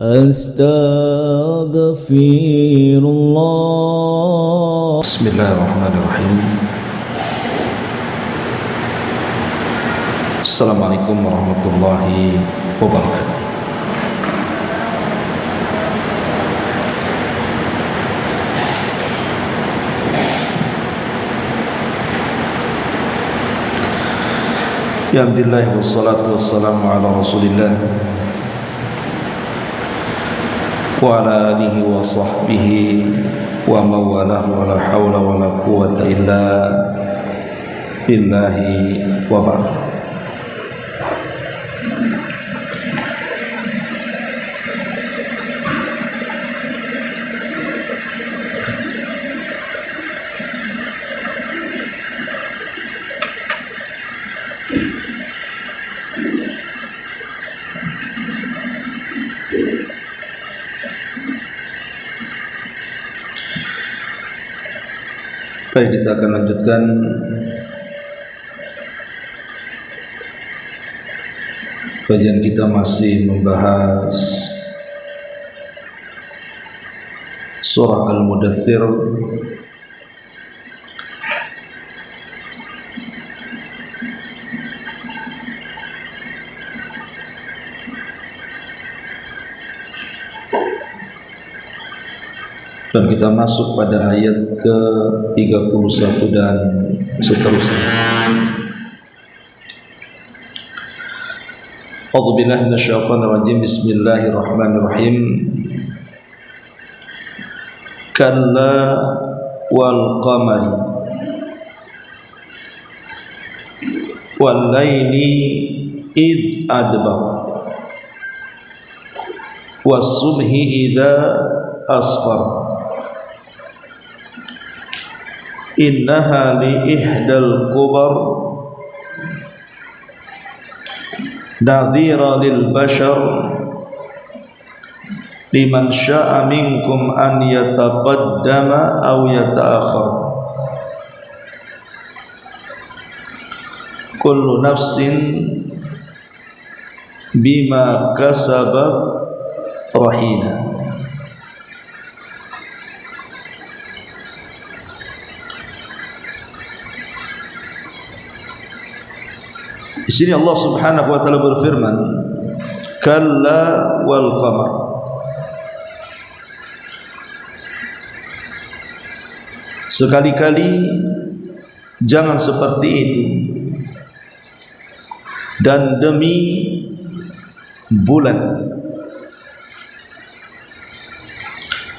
Astaghfirullah. Bismillahirrahmanirrahim. Assalamualaikum warahmatullahi wabarakatuh. Alhamdulillah wassalatu wassalamu ala Rasulillah wa ala alihi wa sahbihi wa mawalah wa la hawla wa la quwwata illa billahi wa ba'd. Baik, kita akan lanjutkan kajian kita, masih membahas surah Al-Mudaththir dan kita masuk pada ayat ke-31 dan seterusnya. A'udzubillahi minasyaitonirrajim. Bismillahirrahmanirrahim. Kalla wal qamari wal laili id adbar was subhi idza asfar innaha li ihdal kubar nadhira lil bashar liman sya'a minkum an yataqaddama aw yata'akhir kullu nafsin bima kasabat rahina. Di sini Allah Subhanahu wa taala berfirman, kalla wal qamar. Sekali-kali jangan seperti itu, dan demi bulan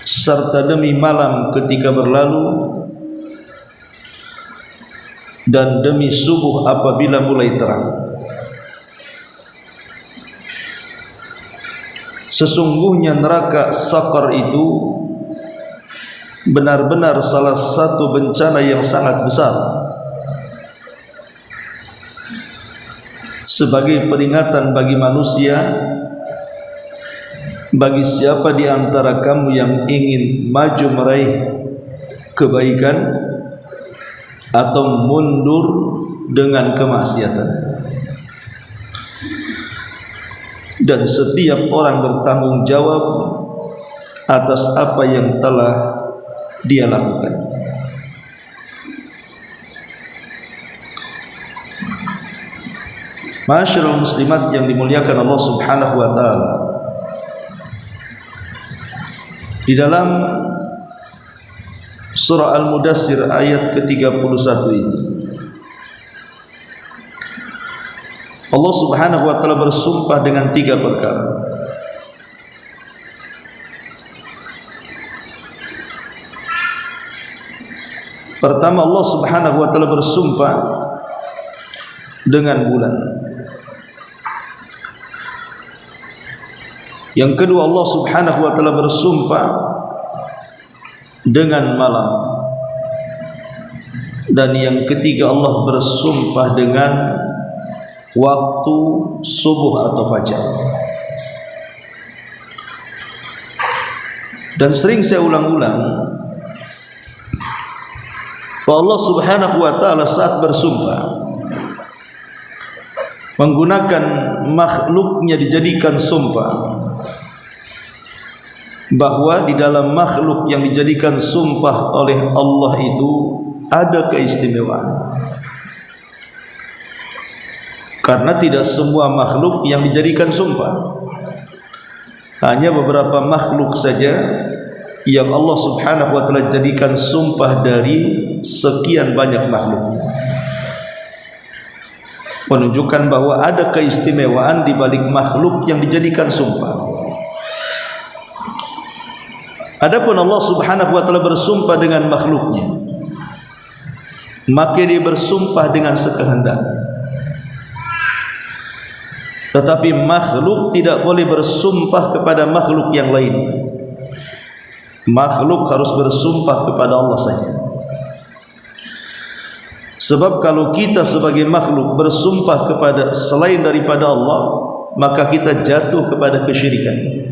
serta demi malam ketika berlalu dan demi subuh apabila mulai terang. Sesungguhnya neraka Saqar itu benar-benar salah satu bencana yang sangat besar, sebagai peringatan bagi manusia, bagi siapa di antara kamu yang ingin maju meraih kebaikan atau mundur dengan kemaksiatan. Dan setiap orang bertanggung jawab atas apa yang telah dia lakukan. Ma'asyiral muslimat yang dimuliakan Allah Subhanahu wa taala, di dalam surah Al-Mudaththir ayat ke-31 ini Allah Subhanahu wa taala bersumpah dengan 3 perkara. Pertama, Allah Subhanahu wa taala bersumpah dengan bulan. Yang kedua, Allah Subhanahu wa taala bersumpah dengan malam. Dan yang ketiga, Allah bersumpah dengan waktu subuh atau fajar. Dan sering saya ulang-ulang bahwa Allah Subhanahu wa taala saat bersumpah menggunakan makhluknya dijadikan sumpah, bahwa di dalam makhluk yang dijadikan sumpah oleh Allah itu ada keistimewaan. Karena tidak semua makhluk yang dijadikan sumpah, hanya beberapa makhluk saja yang Allah Subhanahu wa taala jadikan sumpah dari sekian banyak makhluk, menunjukkan bahwa ada keistimewaan di balik makhluk yang dijadikan sumpah. Adapun Allah Subhanahu wa taala bersumpah dengan makhluknya, maka dia bersumpah dengan sekehendaknya. Tetapi makhluk tidak boleh bersumpah kepada makhluk yang lainnya. Makhluk harus bersumpah kepada Allah saja. Sebab kalau kita sebagai makhluk bersumpah kepada selain daripada Allah, maka kita jatuh kepada kesyirikan.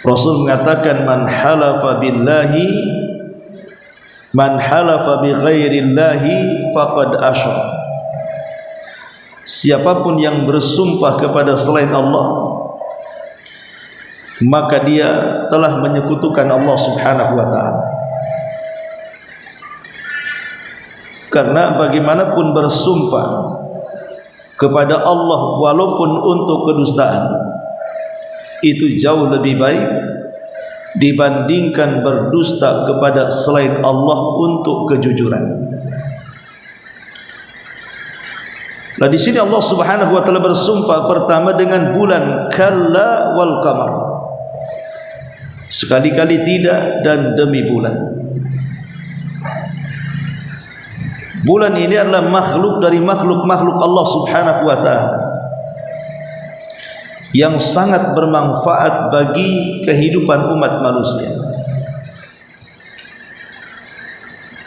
Rasul mengatakan, man halafa bi ghairillahi faqad asyrak. Siapapun yang bersumpah kepada selain Allah, maka dia telah menyekutukan Allah Subhanahu wa taala. Karena bagaimanapun bersumpah kepada Allah walaupun untuk kedustaan, itu jauh lebih baik dibandingkan berdusta kepada selain Allah untuk kejujuran. Nah, di sini Allah Subhanahu wa taala bersumpah pertama dengan bulan, kalla wal qamar. Sekali-kali tidak, dan demi bulan. Bulan ini adalah makhluk dari makhluk-makhluk Allah Subhanahu wa taala yang sangat bermanfaat bagi kehidupan umat manusia,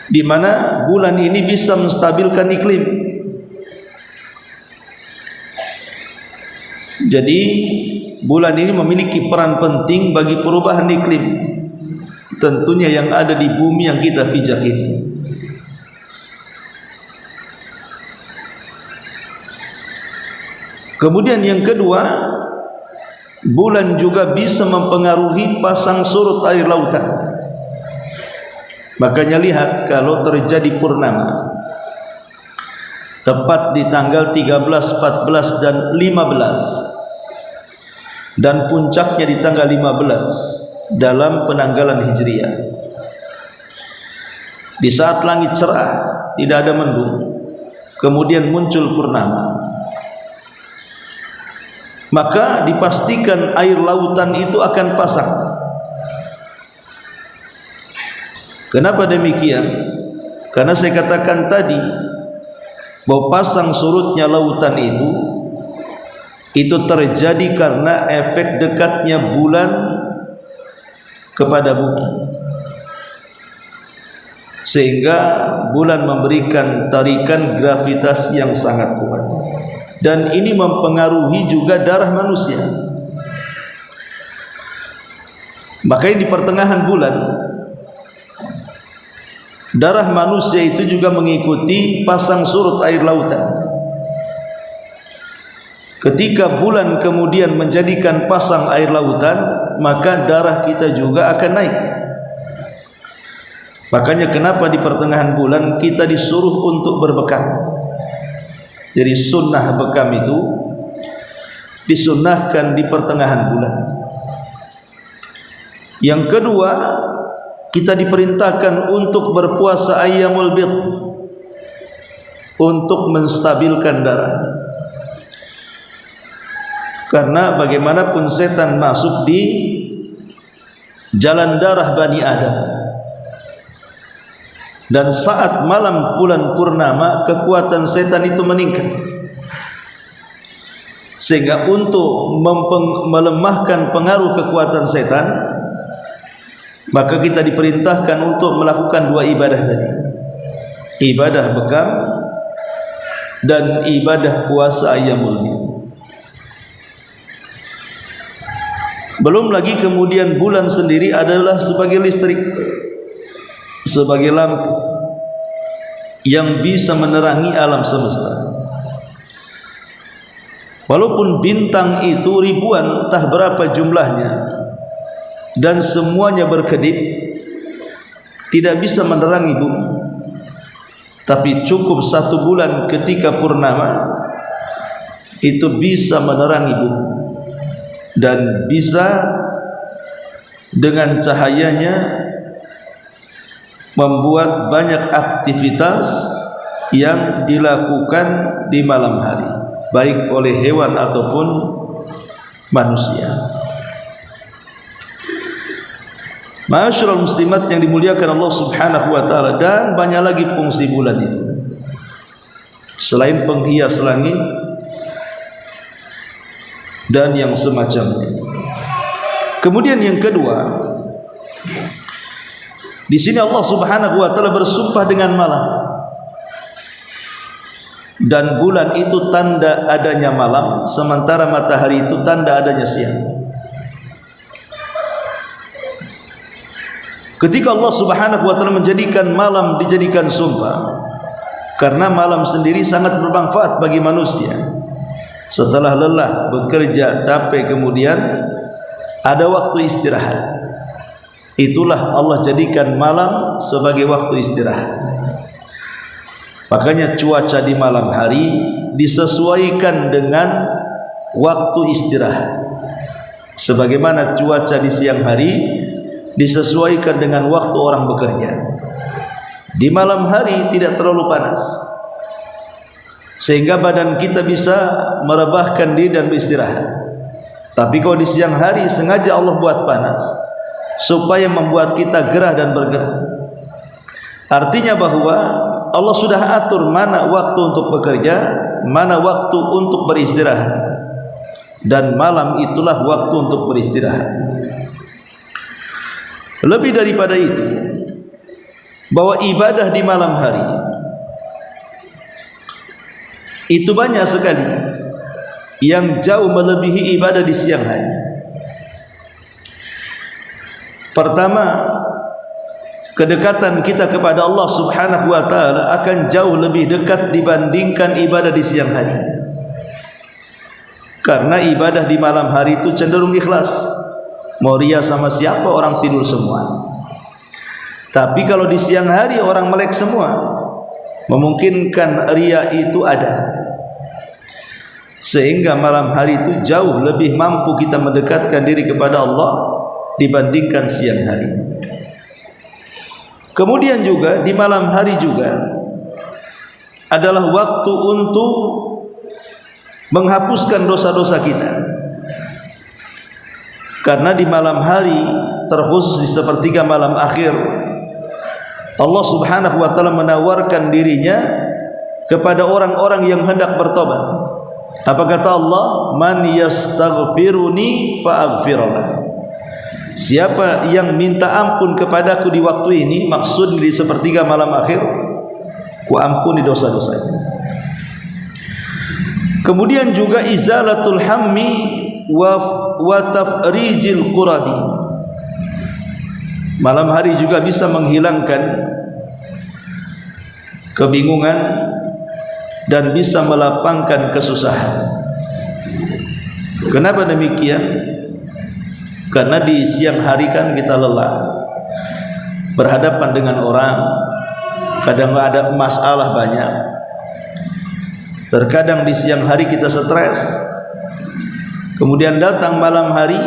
di mana bulan ini bisa menstabilkan iklim. Jadi bulan ini memiliki peran penting bagi perubahan iklim, tentunya yang ada di bumi yang kita pijak ini. Kemudian yang kedua, bulan juga bisa mempengaruhi pasang surut air lautan. Makanya lihat kalau terjadi purnama tepat di tanggal 13, 14 dan 15, dan puncaknya di tanggal 15 dalam penanggalan Hijriah, di saat langit cerah, tidak ada mendung, kemudian muncul purnama, maka dipastikan air lautan itu akan pasang. Kenapa demikian? Karena saya katakan tadi bahwa pasang surutnya lautan itu terjadi karena efek dekatnya bulan kepada bumi, sehingga bulan memberikan tarikan gravitasi yang sangat kuat, dan ini mempengaruhi juga darah manusia. Makanya di pertengahan bulan darah manusia itu juga mengikuti pasang surut air lautan. Ketika bulan kemudian menjadikan pasang air lautan, maka darah kita juga akan naik. Makanya kenapa di pertengahan bulan kita disuruh untuk berbekam. Jadi sunnah bekam itu disunnahkan di pertengahan bulan. Yang kedua, kita diperintahkan untuk berpuasa ayyamul bid, untuk menstabilkan darah. Karena bagaimanapun setan masuk di jalan darah Bani Adam, dan saat malam bulan purnama kekuatan setan itu meningkat, sehingga untuk melemahkan pengaruh kekuatan setan, maka kita diperintahkan untuk melakukan dua ibadah tadi, ibadah bekam dan ibadah puasa ayyamul bid. Belum lagi kemudian bulan sendiri adalah sebagai listrik, sebagai lampu yang bisa menerangi alam semesta. Walaupun bintang itu ribuan, entah berapa jumlahnya, dan semuanya berkedip, tidak bisa menerangi bumi. Tapi cukup 1 bulan ketika purnama itu bisa menerangi bumi, dan bisa dengan cahayanya membuat banyak aktivitas yang dilakukan di malam hari, baik oleh hewan ataupun manusia. Ma'asyiral muslimat yang dimuliakan Allah Subhanahu wa taala, dan banyak lagi fungsi bulan itu selain penghias langit dan yang semacamnya. Kemudian yang kedua, di sini Allah Subhanahu wa taala bersumpah dengan malam, dan bulan itu tanda adanya malam, sementara matahari itu tanda adanya siang. Ketika Allah Subhanahu wa taala menjadikan malam dijadikan sumpah, karena malam sendiri sangat bermanfaat bagi manusia. Setelah lelah bekerja capek, kemudian ada waktu istirahat. Itulah Allah jadikan malam sebagai waktu istirahat. Makanya cuaca di malam hari disesuaikan dengan waktu istirahat, sebagaimana cuaca di siang hari disesuaikan dengan waktu orang bekerja. Di malam hari tidak terlalu panas, sehingga badan kita bisa merebahkan diri dan beristirahat. Tapi kalau di siang hari sengaja Allah buat panas supaya membuat kita gerah dan bergerak. Artinya bahwa Allah sudah atur mana waktu untuk bekerja, mana waktu untuk beristirahat, dan malam itulah waktu untuk beristirahat. Lebih daripada itu, bahwa ibadah di malam hari itu banyak sekali yang jauh melebihi ibadah di siang hari. Pertama, kedekatan kita kepada Allah Subhanahu wa taala akan jauh lebih dekat dibandingkan ibadah di siang hari. Karena ibadah di malam hari itu cenderung ikhlas. Mau ria sama siapa, orang tidur semua. Tapi kalau di siang hari orang melek semua, memungkinkan ria itu ada. Sehingga malam hari itu jauh lebih mampu kita mendekatkan diri kepada Allah dibandingkan siang hari. Kemudian juga di malam hari juga adalah waktu untuk menghapuskan dosa-dosa kita. Karena di malam hari, terkhusus di sepertiga malam akhir, Allah Subhanahu wa taala menawarkan dirinya kepada orang-orang yang hendak bertobat. Apa kata Allah? Man yastaghfiruni fa'aghfirullah. Siapa yang minta ampun kepadaku di waktu ini, maksud di sepertiga malam akhir, ku ampuni dosa-dosanya. Kemudian juga izalatul hammi wa tafrijil qurabi. Malam hari juga bisa menghilangkan kebingungan dan bisa melapangkan kesusahan. Kenapa demikian? Karena di siang hari kan kita lelah, berhadapan dengan orang, kadang ada masalah banyak. Terkadang di siang hari kita stres, kemudian datang malam hari,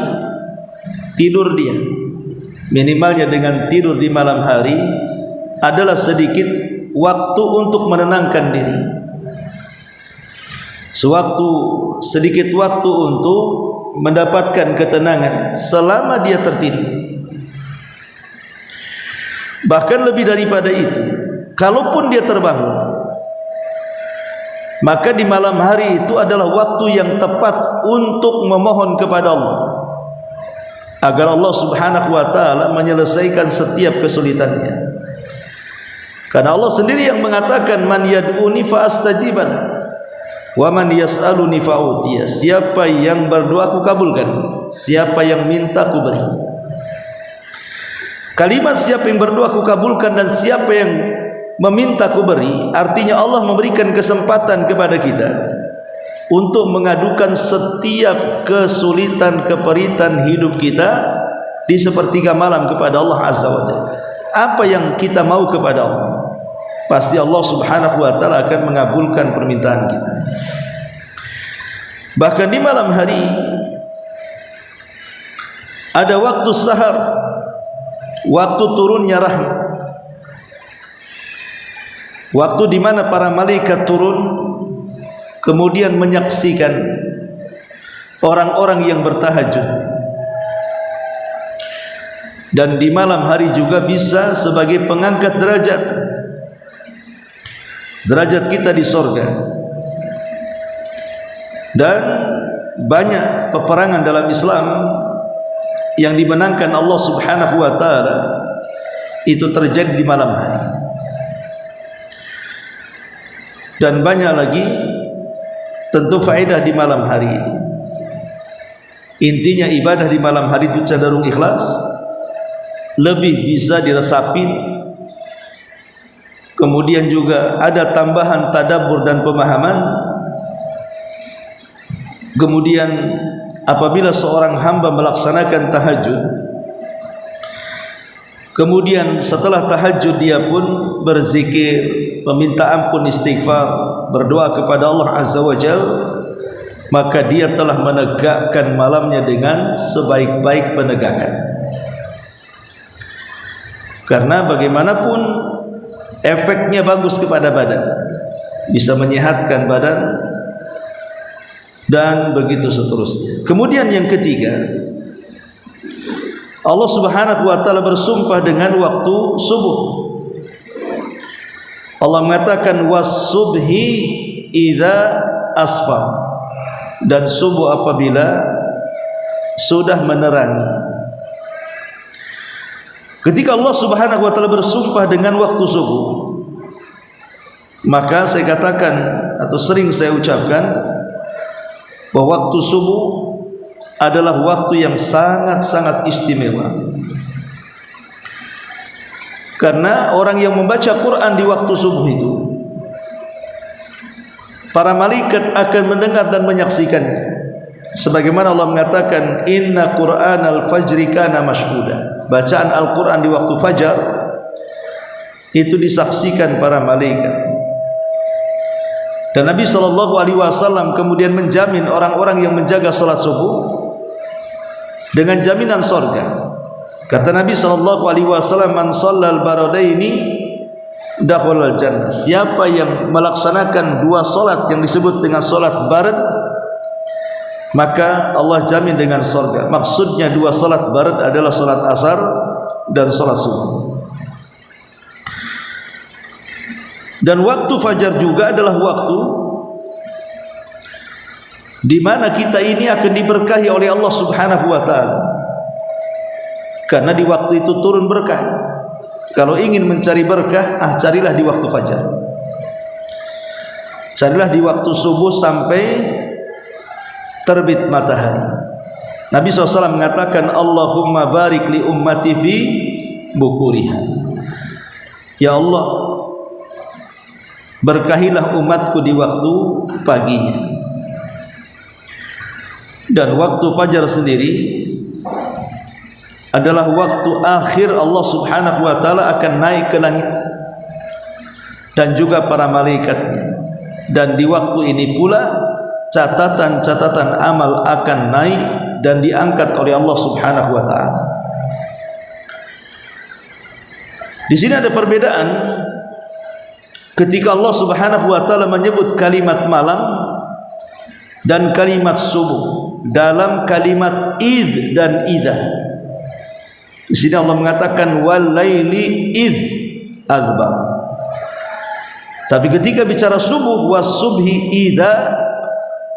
tidur dia. Minimalnya dengan tidur di malam hari adalah sedikit waktu untuk menenangkan diri, sedikit waktu untuk mendapatkan ketenangan selama dia tertidur. Bahkan lebih daripada itu, kalaupun dia terbangun, maka di malam hari itu adalah waktu yang tepat untuk memohon kepada Allah agar Allah Subhanahu wa taala menyelesaikan setiap kesulitannya. Karena Allah sendiri yang mengatakan, man yad'uni fa astajibana wa man yas'aluni fa utiya. Siapa yang berdoa aku kabulkan, siapa yang minta aku beri. Kalimat siapa yang berdoa aku kabulkan dan siapa yang meminta ku beri, artinya Allah memberikan kesempatan kepada kita untuk mengadukan setiap kesulitan, keperitan hidup kita di sepertiga malam kepada Allah Azza wa Jalla. Apa yang kita mau kepada Allah, pasti Allah Subhanahu wa taala akan mengabulkan permintaan kita. Bahkan di malam hari ada waktu sahar, waktu turunnya rahmat, waktu di mana para malaikat turun kemudian menyaksikan orang-orang yang bertahajud. Dan di malam hari juga bisa sebagai pengangkat derajat kita di sorga. Dan banyak peperangan dalam Islam yang dimenangkan Allah Subhanahu wa taala itu terjadi di malam hari. Dan banyak lagi tentu faedah di malam hari ini. Intinya ibadah di malam hari itu cenderung ikhlas, lebih bisa diresapi, kemudian juga ada tambahan tadabbur dan pemahaman. Kemudian apabila seorang hamba melaksanakan tahajud, kemudian setelah tahajud dia pun berzikir, meminta ampun, istighfar, berdoa kepada Allah Azza wa Jalla, maka dia telah menegakkan malamnya dengan sebaik-baik penegakan. Karena bagaimanapun efeknya bagus kepada badan, bisa menyehatkan badan dan begitu seterusnya. Kemudian yang ketiga, Allah Subhanahu wa taala bersumpah dengan waktu subuh. Allah mengatakan was-subhi idza asfar, dan subuh apabila sudah menerangi. Ketika Allah Subhanahu wa taala bersumpah dengan waktu subuh, maka saya katakan atau sering saya ucapkan bahwa waktu subuh adalah waktu yang sangat-sangat istimewa. Karena orang yang membaca Quran di waktu subuh itu, para malaikat akan mendengar dan menyaksikannya. Sebagaimana Allah mengatakan, inna Qur'anal fajri kana mashhuda. Bacaan Al-Quran di waktu fajar itu disaksikan para malaikat. Dan Nabi SAW kemudian menjamin orang-orang yang menjaga salat subuh dengan jaminan sorga. Kata Nabi SAW, man shallal baradaini dakhalal jannah. Siapa yang melaksanakan dua salat yang disebut dengan salat barad, maka Allah jamin dengan sorga. Maksudnya dua salat barad adalah salat asar dan salat subuh. Dan waktu fajar juga adalah waktu di mana kita ini akan diberkahi oleh Allah Subhanahu wa taala. Karena di waktu itu turun berkah. Kalau ingin mencari berkah, carilah di waktu fajar. Carilah di waktu subuh sampai terbit matahari. Nabi SAW mengatakan, Allahumma barik li ummati fi bukuriha. Ya Allah, berkahilah umatku di waktu paginya. Dan waktu fajar sendiri adalah waktu akhir Allah Subhanahu wa taala akan naik ke langit dan juga para malaikatnya. Dan di waktu ini pula catatan-catatan amal akan naik dan diangkat oleh Allah Subhanahu wa taala. Di sini ada perbedaan ketika Allah Subhanahu wa taala menyebut kalimat malam dan kalimat subuh dalam kalimat id dan idza. Di sini Allah mengatakan wal laili id adbar. Tapi ketika bicara subuh was subhi idza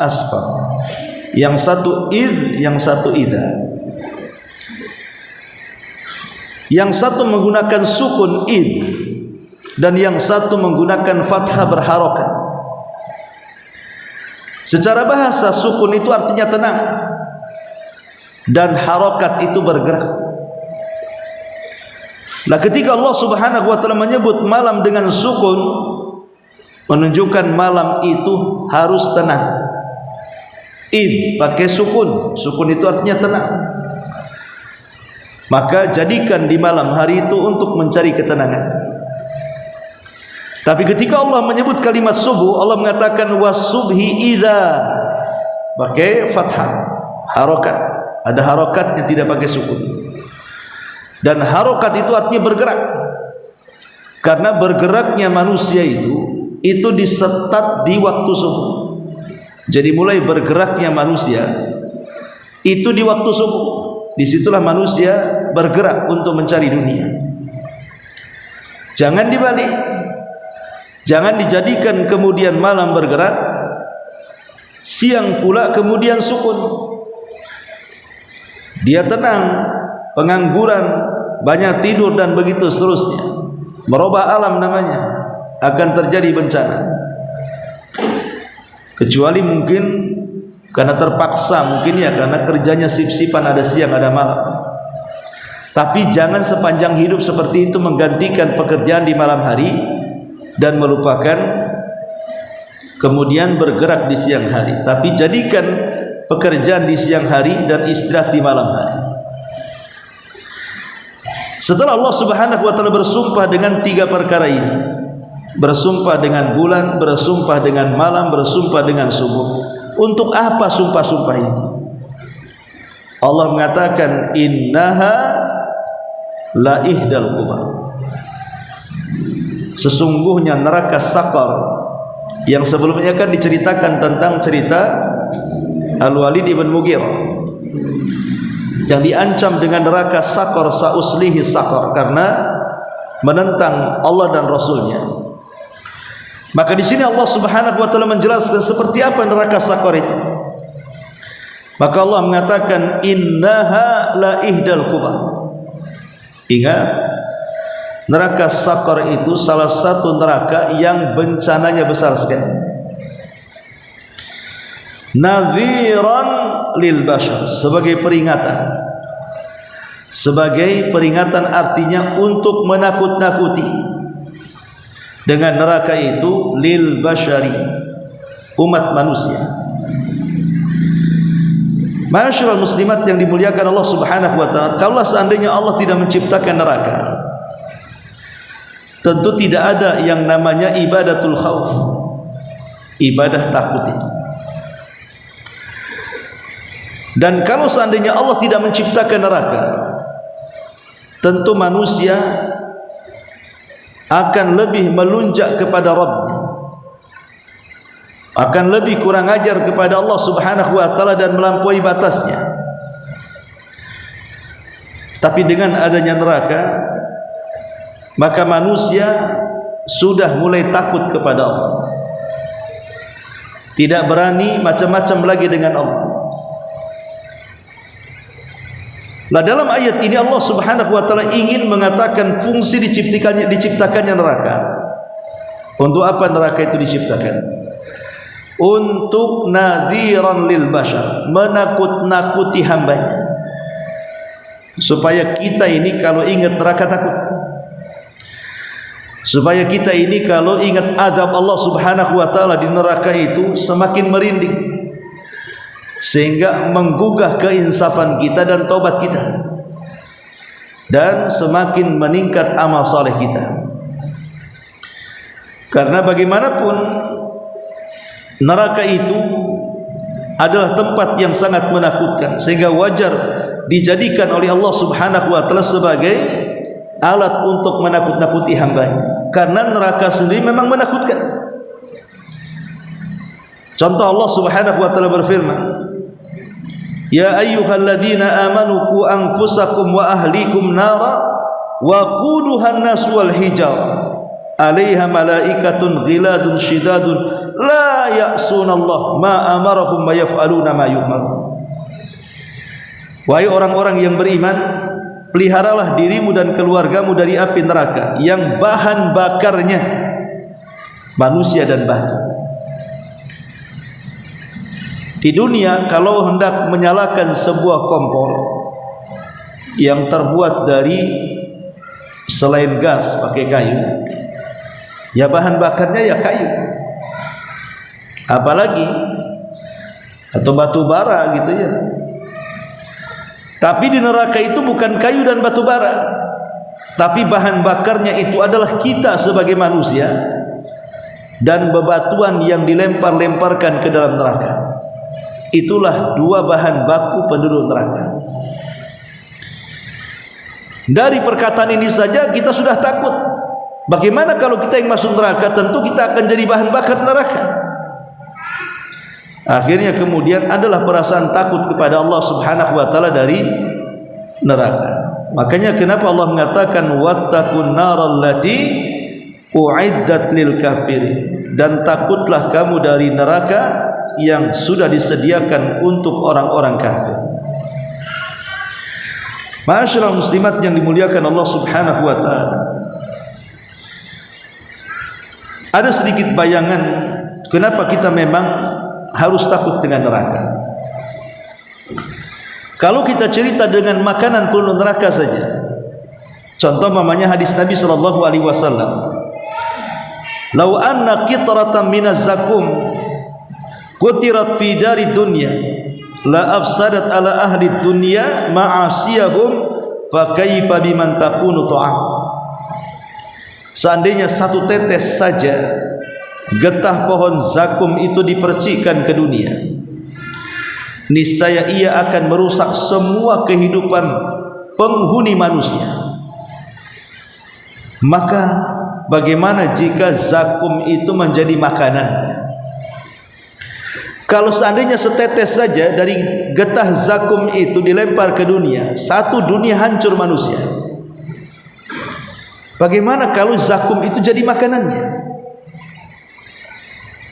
asfar, yang satu id, yang satu idza. Yang satu menggunakan sukun id dan yang satu menggunakan fathah berharokat. Secara bahasa sukun itu artinya tenang dan harokat itu bergerak. Nah, ketika Allah Subhanahu wa taala menyebut malam dengan sukun, menunjukkan malam itu harus tenang. Id pakai sukun, sukun itu artinya tenang. Maka jadikan di malam hari itu untuk mencari ketenangan. Tapi ketika Allah menyebut kalimat subuh, Allah mengatakan was-subhi idza, pakai fathah, harokat. Ada harokatnya, tidak pakai sukun. Dan harokat itu artinya bergerak. Karena bergeraknya manusia itu disetat di waktu subuh. Jadi mulai bergeraknya manusia itu di waktu subuh. Disitulah manusia bergerak untuk mencari dunia. Jangan dibalik. Jangan dijadikan kemudian malam bergerak, siang pula kemudian sukun. Dia tenang, pengangguran, banyak tidur dan begitu seterusnya. Merubah alam namanya, akan terjadi bencana. Kecuali mungkin karena terpaksa, mungkin ya karena kerjanya sip-sipan, ada siang ada malam. Tapi jangan sepanjang hidup seperti itu menggantikan pekerjaan di malam hari dan melupakan kemudian bergerak di siang hari. Tapi jadikan pekerjaan di siang hari dan istirahat di malam hari. Setelah Allah Subhanahu wa taala bersumpah dengan 3 perkara ini, bersumpah dengan bulan, bersumpah dengan malam, bersumpah dengan subuh. Untuk apa sumpah-sumpah ini? Allah mengatakan innaha la ihdal kubar. Sesungguhnya neraka Saqar yang sebelumnya kan diceritakan tentang cerita Al-Walid ibn Mughirah yang diancam dengan neraka Saqar, sauslihi Saqar, karena menentang Allah dan Rasulnya. Maka di sini Allah Subhanahu wa taala menjelaskan seperti apa neraka Saqar itu. Maka Allah mengatakan innaha la ihdal kubar. Ingat, neraka Saqar itu salah satu neraka yang bencananya besar sekali. Nadhiran lil bashar, sebagai peringatan. Sebagai peringatan artinya untuk menakut-nakuti. Dengan neraka itu lil bashari, umat manusia. Ma'asyiral muslimat yang dimuliakan Allah Subhanahu wa taala, kalau seandainya Allah tidak menciptakan neraka, tentu tidak ada yang namanya ibadatul khauf, ibadah takut itu. Dan kalau seandainya Allah tidak menciptakan neraka, tentu manusia akan lebih melunjak kepada Rabbnya, akan lebih kurang ajar kepada Allah Subhanahu wa taala dan melampaui batasnya. Tapi dengan adanya neraka, maka manusia sudah mulai takut kepada Allah, tidak berani macam-macam lagi dengan Allah. Nah, dalam ayat ini Allah Subhanahu wa taala ingin mengatakan fungsi diciptakannya neraka. Untuk apa neraka itu diciptakan? Untuk nadhiran lil bashar, menakut-nakuti hambanya. Supaya kita ini kalau ingat neraka takut. Supaya kita ini kalau ingat azab Allah Subhanahu wa taala di neraka itu semakin merinding, sehingga menggugah keinsafan kita dan taubat kita, dan semakin meningkat amal saleh kita. Karena bagaimanapun neraka itu adalah tempat yang sangat menakutkan, sehingga wajar dijadikan oleh Allah Subhanahu wa taala sebagai alat untuk menakut-nakuti hambanya. Karena neraka sendiri memang menakutkan. Contoh, Allah Subhanahu wa taala berfirman, ya ayyuhalladzina amanu qu anfusakum wa ahlikum nara wa quduhan nas wal hijarah 'alaiha malaikatun ghiladun shidadun la ya'sunallah ma amarahum wa yaf'aluna ma yu'marun. Wahai orang-orang yang beriman, peliharalah dirimu dan keluargamu dari api neraka yang bahan bakarnya manusia dan batu. Di dunia kalau hendak menyalakan sebuah kompor yang terbuat dari selain gas pakai kayu, ya bahan bakarnya ya kayu, apalagi atau batu bara gitu ya. Tapi di neraka itu bukan kayu dan batu bara, tapi bahan bakarnya itu adalah kita sebagai manusia dan bebatuan yang dilempar-lemparkan ke dalam neraka. Itulah dua bahan baku penduduk neraka. Dari perkataan ini saja kita sudah takut. Bagaimana kalau kita yang masuk neraka? Tentu kita akan jadi bahan bakar neraka. Akhirnya kemudian adalah perasaan takut kepada Allah Subhanahu wa taala dari neraka. Makanya kenapa Allah mengatakan wattaqun naral lati uiddat lil kafirin, dan takutlah kamu dari neraka yang sudah disediakan untuk orang-orang kafir. Ma'asyiral muslimat yang dimuliakan Allah Subhanahu wa taala, ada sedikit bayangan kenapa kita memang harus takut dengan neraka. Kalau kita cerita dengan makanan penuh neraka saja, contoh mamanya hadis Nabi sallallahu alaihi wasallam, "Lau anna qitratan minaz zakum qutirat fi dari dunya la afsadat ala ahli dunya ma'asiyahum fa kaifa biman takunu ta'am." Seandainya satu tetes saja getah pohon zakum itu dipercikkan ke dunia, niscaya ia akan merusak semua kehidupan penghuni manusia. Maka bagaimana jika zakum itu menjadi makanannya? Kalau seandainya setetes saja dari getah zakum itu dilempar ke dunia, satu dunia hancur manusia. Bagaimana kalau zakum itu jadi makanannya?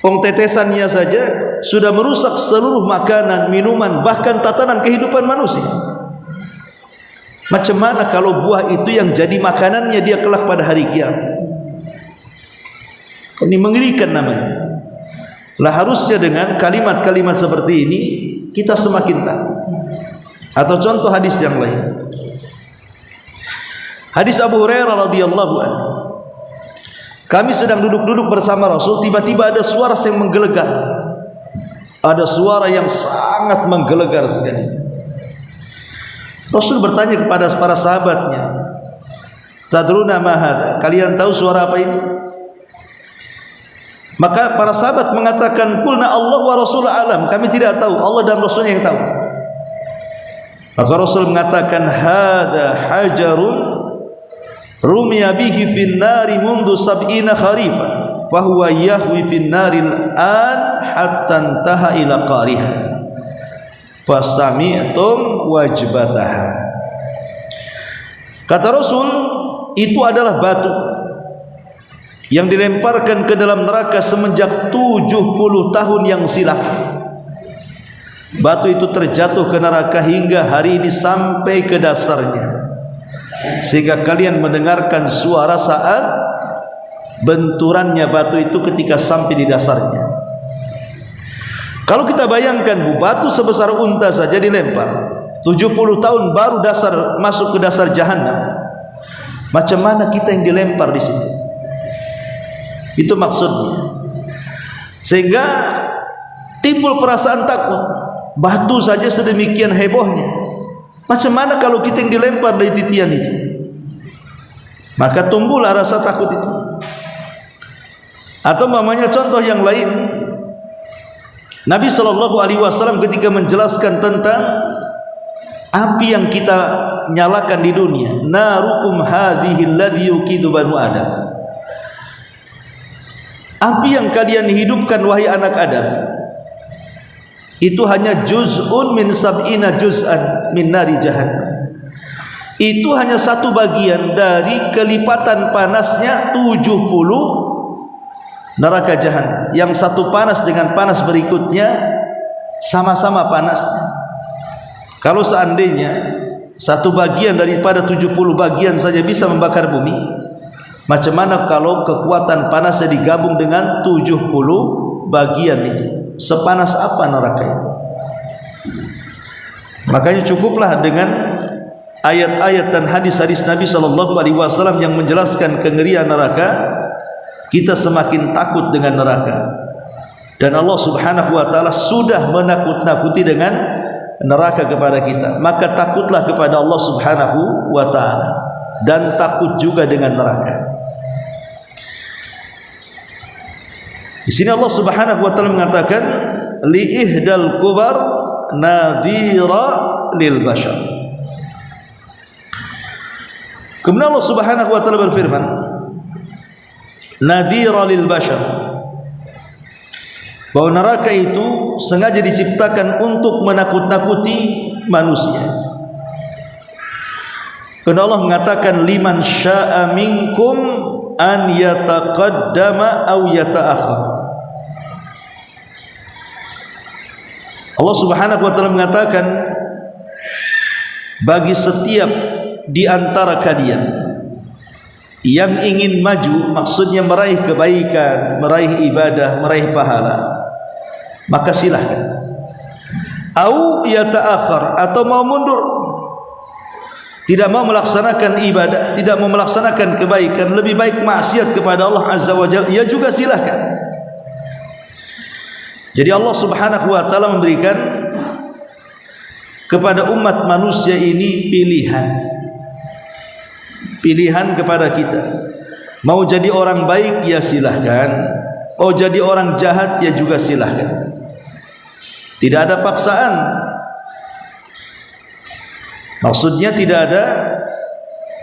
Tetesannya saja sudah merusak seluruh makanan, minuman, bahkan tatanan kehidupan manusia. Macam mana kalau buah itu yang jadi makanannya dia kelak pada hari kiamat? Ini mengerikan namanya. Lah harusnya dengan kalimat-kalimat seperti ini kita semakin takut. Atau contoh hadis yang lain. Hadis Abu Hurairah radhiyallahu anhu. Kami sedang duduk-duduk bersama Rasul, tiba-tiba ada suara yang menggelegar. Ada suara yang sangat menggelegar sekali. Rasul bertanya kepada para sahabatnya, "Tadruna ma hadza?" Kalian tahu suara apa ini? Maka para sahabat mengatakan, "Qulna Allah wa Rasul alam." Kami tidak tahu, Allah dan Rasulnya yang tahu. Maka Rasul mengatakan, "Hadza hajarun rumiya bihi fin nari mundu sab'ina kharifa fahuwa yahwi fin naril an hatta intaha ila qariha fasami'tum wajbataha." Kata Rasul, itu adalah batu yang dilemparkan ke dalam neraka semenjak 70 tahun yang silam. Batu itu terjatuh ke neraka hingga hari ini sampai ke dasarnya, sehingga kalian mendengarkan suara saat benturannya batu itu ketika sampai di dasarnya. Kalau kita bayangkan batu sebesar unta saja dilempar 70 tahun baru masuk ke dasar jahanam, macam mana kita yang dilempar di situ? Itu maksudnya. Sehingga timbul perasaan takut. Batu saja sedemikian hebohnya, macam mana kalau kita yang dilempar dari titian itu? Maka tumbuhlah rasa takut itu. Atau mamanya contoh yang lain, Nabi SAW ketika menjelaskan tentang api yang kita nyalakan di dunia, narukum hadhihi alladhi yuqidu banu adam, api yang kalian hidupkan wahai anak Adam, itu hanya juz'un min sab'ina juz'an min nari jahannam. Itu hanya satu bagian dari kelipatan panasnya 70 neraka jahanam. Yang satu panas dengan panas berikutnya sama-sama panasnya. Kalau seandainya satu bagian daripada 70 bagian saja bisa membakar bumi, macam mana kalau kekuatan panasnya digabung dengan 70 bagian itu? Sepanas apa neraka itu? Makanya cukuplah dengan ayat-ayat dan hadis-hadis Nabi SAW yang menjelaskan kengerian neraka, kita semakin takut dengan neraka. Dan Allah Subhanahu wa taala sudah menakut-nakuti dengan neraka kepada kita, maka takutlah kepada Allah Subhanahu wa ta'ala dan takut juga dengan neraka. Di sini Allah Subhanahu wa ta'ala mengatakan li ihdal kubar nadhira lil bashar. Kemudian Allah Subhanahu wa ta'ala berfirman nadhira lil bashar, bahwa neraka itu sengaja diciptakan untuk menakut-nakuti manusia. Karena Allah mengatakan liman syaa minkum an yataqaddama aw yata'akhir. Allah Subhanahu wa ta'ala mengatakan bagi setiap di antara kalian yang ingin maju, maksudnya meraih kebaikan, meraih ibadah, meraih pahala, maka silahkan. Au yata'akhir, atau mau mundur, tidak mau melaksanakan ibadah, tidak mau melaksanakan kebaikan, lebih baik maksiat kepada Allah Azza wa Jalla, ya juga silahkan. Jadi Allah Subhanahu wa ta'ala memberikan kepada umat manusia ini pilihan kepada kita. Mau jadi orang baik ya silahkan, mau jadi orang jahat ya juga silahkan. Tidak ada paksaan. Maksudnya tidak ada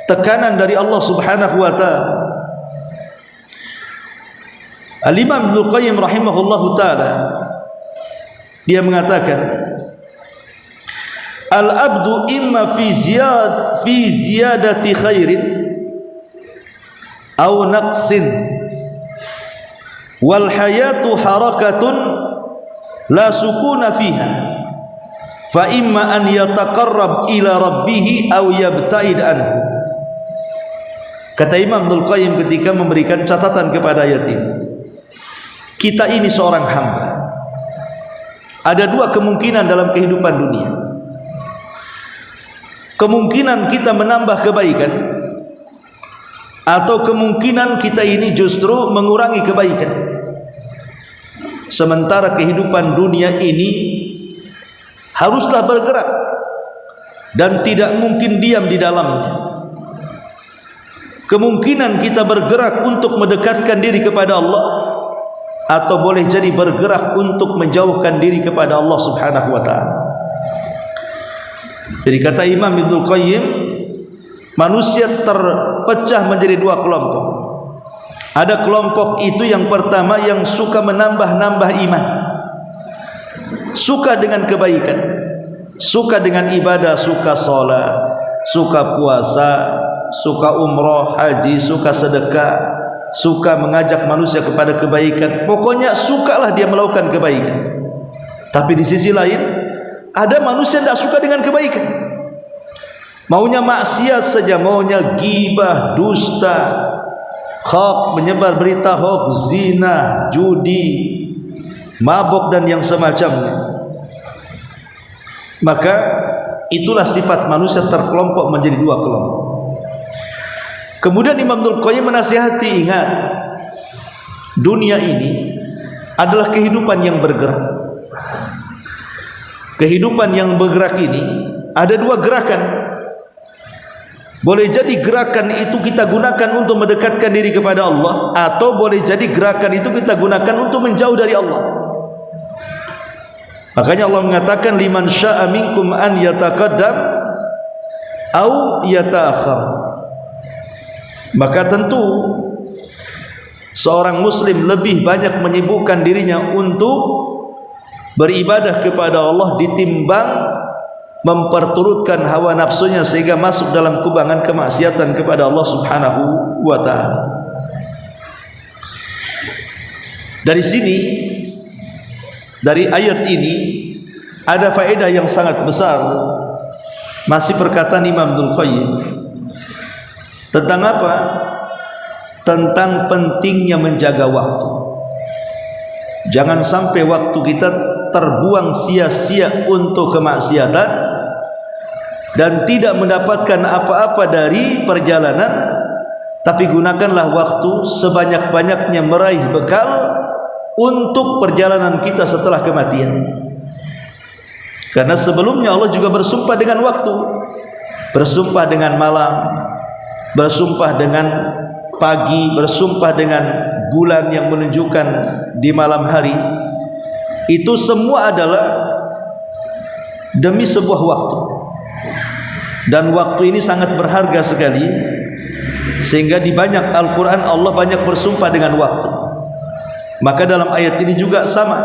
tekanan dari Allah Subhanahu wa ta'ala. Al-Imam Ibnu Qayyim rahimahullahu ta'ala, dia mengatakan al-abdu imma fi ziyadati khairin aw naqsin wal hayatu harakatun la sukuna fiha fa imma an yataqarrab ila rabbih aw yabta'id anhu. Kata Imam Ibnu Qayyim ketika memberikan catatan kepada ayat ini, kita ini seorang hamba, ada dua kemungkinan dalam kehidupan dunia. Kemungkinan kita menambah kebaikan, atau kemungkinan kita ini justru mengurangi kebaikan. Sementara kehidupan dunia ini haruslah bergerak dan tidak mungkin diam di dalamnya. Kemungkinan kita bergerak untuk mendekatkan diri kepada Allah, atau boleh jadi bergerak untuk menjauhkan diri kepada Allah Subhanahu wa ta'ala. Jadi kata Imam Ibnu Qayyim, manusia terpecah menjadi dua kelompok. Ada kelompok itu yang pertama yang suka menambah-nambah iman, suka dengan kebaikan, suka dengan ibadah, suka sholat, suka puasa, suka umroh, haji, suka sedekah, suka mengajak manusia kepada kebaikan. Pokoknya sukalah dia melakukan kebaikan. Tapi di sisi lain ada manusia tidak suka dengan kebaikan, maunya maksiat saja, maunya gibah, dusta, hoax, menyebar berita hoax, zina, judi, mabok dan yang semacamnya. Maka itulah sifat manusia terkelompok menjadi dua kelompok. Kemudian Imam Ibnu Qayyim menasihati, ingat, dunia ini adalah kehidupan yang bergerak. Kehidupan yang bergerak ini ada dua gerakan. Boleh jadi gerakan itu kita gunakan untuk mendekatkan diri kepada Allah, atau boleh jadi gerakan itu kita gunakan untuk menjauh dari Allah. Makanya Allah mengatakan liman syaa minkum an yataqaddam au yata'akhir. Maka tentu seorang muslim lebih banyak menyibukkan dirinya untuk beribadah kepada Allah ditimbang memperturutkan hawa nafsunya sehingga masuk dalam kubangan kemaksiatan kepada Allah Subhanahu wa ta'ala. Dari sini, dari ayat ini ada faedah yang sangat besar. Masih perkataan Imam Ibnu Qayyim tentang apa? Tentang pentingnya menjaga waktu. Jangan sampai waktu kita terbuang sia-sia untuk kemaksiatan dan tidak mendapatkan apa-apa dari perjalanan, tapi gunakanlah waktu sebanyak-banyaknya meraih bekal untuk perjalanan kita setelah kematian. Karena sebelumnya Allah juga bersumpah dengan waktu, bersumpah dengan malam, bersumpah dengan pagi, bersumpah dengan bulan yang menunjukkan di malam hari. Itu semua adalah demi sebuah waktu, dan waktu ini sangat berharga sekali, sehingga di banyak Al-Quran Allah banyak bersumpah dengan waktu. Maka dalam ayat ini juga sama,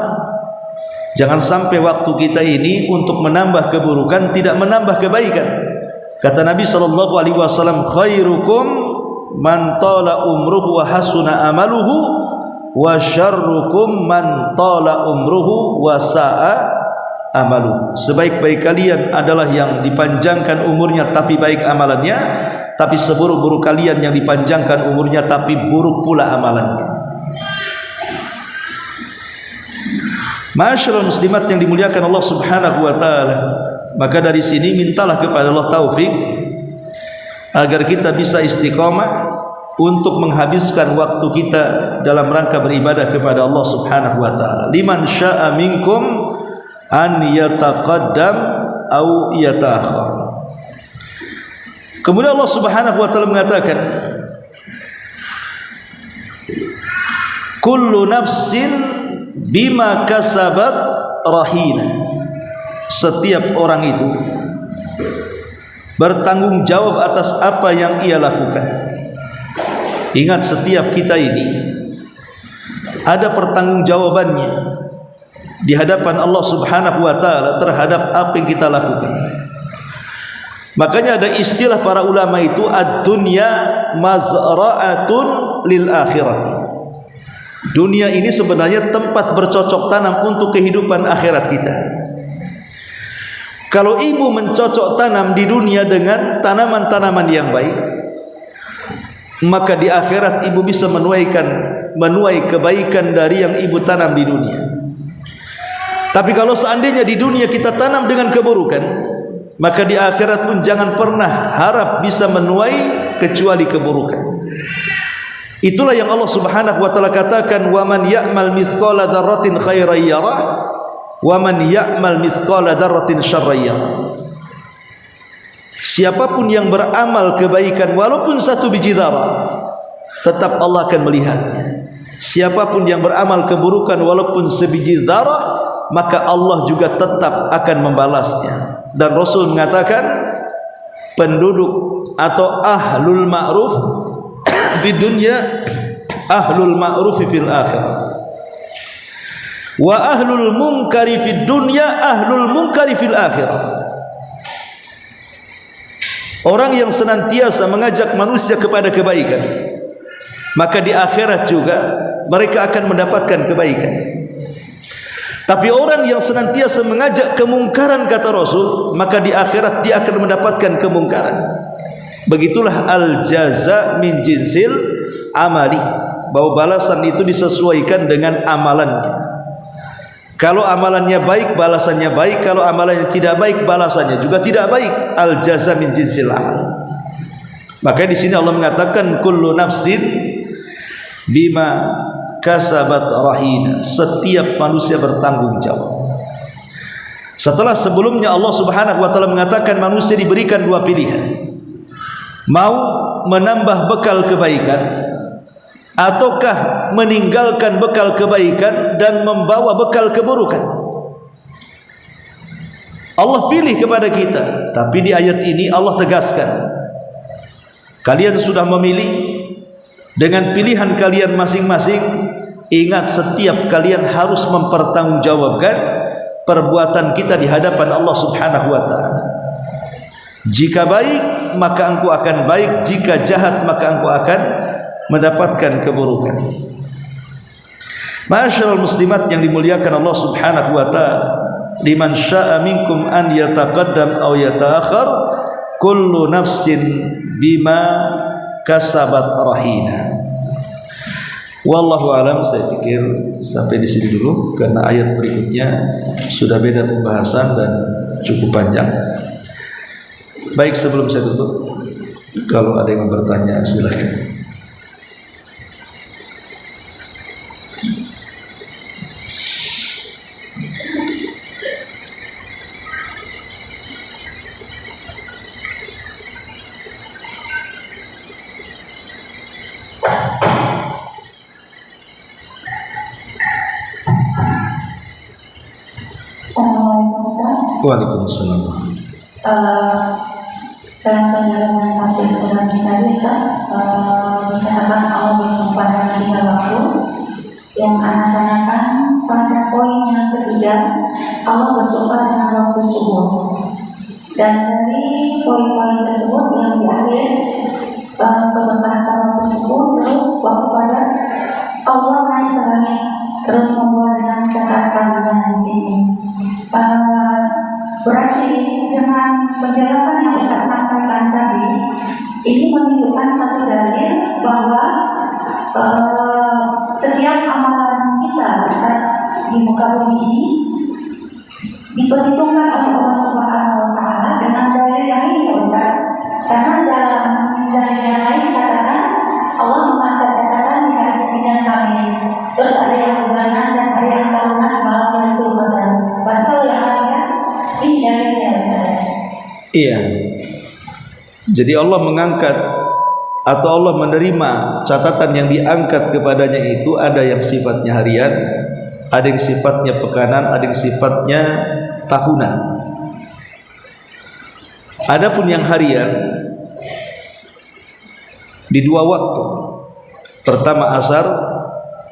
jangan sampai waktu kita ini untuk menambah keburukan, tidak menambah kebaikan. Kata Nabi SAW, khairukum man tala umruhu wa hasuna amaluhu, wa syarrukum man tala umruhu wa sa'a amaluhu. Sebaik-baik kalian adalah yang dipanjangkan umurnya tapi baik amalannya, tapi seburuk-buruk kalian yang dipanjangkan umurnya tapi buruk pula amalannya. Ma'asyiral muslimat yang dimuliakan Allah Subhanahu wa taala, maka dari sini mintalah kepada Allah taufik agar kita bisa istiqamah untuk menghabiskan waktu kita dalam rangka beribadah kepada Allah Subhanahu wa taala. Liman syaa minkum an yataqaddam au yata'akhir. Kemudian Allah Subhanahu wa taala mengatakan, kullu nafsin bima kasabat rahina. Setiap orang itu bertanggung jawab atas apa yang ia lakukan. Ingat, setiap kita ini ada pertanggungjawabannya di hadapan Allah Subhanahu wa taala terhadap apa yang kita lakukan. Makanya ada istilah para ulama itu, ad-dunya mazra'atun lil akhirati. Dunia ini sebenarnya tempat bercocok tanam untuk kehidupan akhirat kita. Kalau ibu mencocok tanam di dunia dengan tanaman-tanaman yang baik, maka di akhirat ibu bisa menuai kebaikan dari yang ibu tanam di dunia. Tapi kalau seandainya di dunia kita tanam dengan keburukan, maka di akhirat pun jangan pernah harap bisa menuai kecuali keburukan. Itulah yang Allah Subhanahu wa taala katakan, wa man ya'mal mithqala dzarratin khairan yarah wa man ya'mal mithqala dzarratin syarran yarah. Siapapun yang beramal kebaikan walaupun satu biji zarah, tetap Allah akan melihatnya. Siapapun yang beramal keburukan walaupun sebiji zarah, maka Allah juga tetap akan membalasnya. Dan Rasul mengatakan, penduduk atau ahlul ma'ruf di dunia, ahlul ma'ruf fil akhirah, wa ahlul munkari fid dunya, ahlul munkari fil akhirah. Orang yang senantiasa mengajak manusia kepada kebaikan, maka di akhirat juga mereka akan mendapatkan kebaikan. Tapi orang yang senantiasa mengajak kemungkaran, kata Rasul, maka di akhirat dia akan mendapatkan kemungkaran. Begitulah al-jaza min jinsil amali, bahwa balasan itu disesuaikan dengan amalannya. Kalau amalannya baik, balasannya baik. Kalau amalannya tidak baik, balasannya juga tidak baik. Al-jaza min jinsil amal. Maka di sini Allah mengatakan, kullu nafsin bima kasabat rahina. Setiap manusia bertanggung jawab. Setelah sebelumnya Allah Subhanahu wa taala mengatakan manusia diberikan dua pilihan, mau menambah bekal kebaikan ataukah meninggalkan bekal kebaikan dan membawa bekal keburukan. Allah pilih kepada kita. Tapi di ayat ini Allah tegaskan, kalian sudah memilih dengan pilihan kalian masing-masing. Ingat, setiap kalian harus mempertanggungjawabkan perbuatan kita di hadapan Allah Subhanahu wa taala. Jika baik, maka engkau akan baik. Jika jahat, maka engkau akan mendapatkan keburukan. Ma'asyiral muslimat yang dimuliakan Allah Subhanahu wa taala, liman syaa minkum an yataqaddam aw yata'akhir, kullu nafsin bima kasabat rahina. Wallahu alam. Saya pikir sampai di sini dulu, karena ayat berikutnya sudah beda pembahasan dan cukup panjang. Baik, sebelum saya tutup, kalau ada yang bertanya silakan. Waalaikumsalam. Dalam penjelasan tafsir surat kita Ustaz, dikatakan Allah bersumpah dalam 3 waktu. Yang anak tanyakan pada poin yang ketiga, Allah bersumpah dengan waktu subuh. Dan dari poin-poin tersebut yang di akhir keberkatan waktu subuh, terus waktu pada Allah naik ke langit, terus membuat dengan catatan di sini. Berarti dengan penjelasan yang Ustaz sampaikan tadi, ini menunjukkan satu dalil bahwa setiap amalan kita Ustaz di muka bumi ini diperhitungkan oleh Allah Subhanahu wa Ta'ala dengan dalil yang ini Ustaz. Karena dalam dalil yang lain dikatakan Allah mengangkat catatan di hari Senin dan Kamis. Terus ada yang bulanan dan ada yang tahunan di malam Lailatul Qadar. Padahal yang lainnya ini dalilnya Ustaz. Iya. Jadi Allah mengangkat atau Allah menerima catatan yang diangkat kepadanya itu ada yang sifatnya harian, ada yang sifatnya pekanan, ada yang sifatnya tahunan. Adapun yang harian di 2 waktu, pertama asar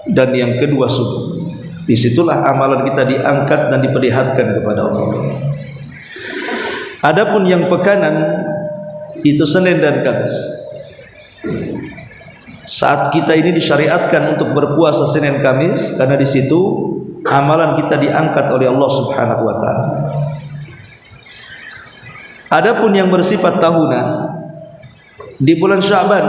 dan yang kedua subuh. Disitulah amalan kita diangkat dan diperlihatkan kepada Allah. Adapun yang pekanan itu Senin dan Kamis. Saat kita ini disyariatkan untuk berpuasa Senin Kamis karena di situ amalan kita diangkat oleh Allah Subhanahu wa Ta'ala. Adapun yang bersifat tahunan di bulan Sya'ban,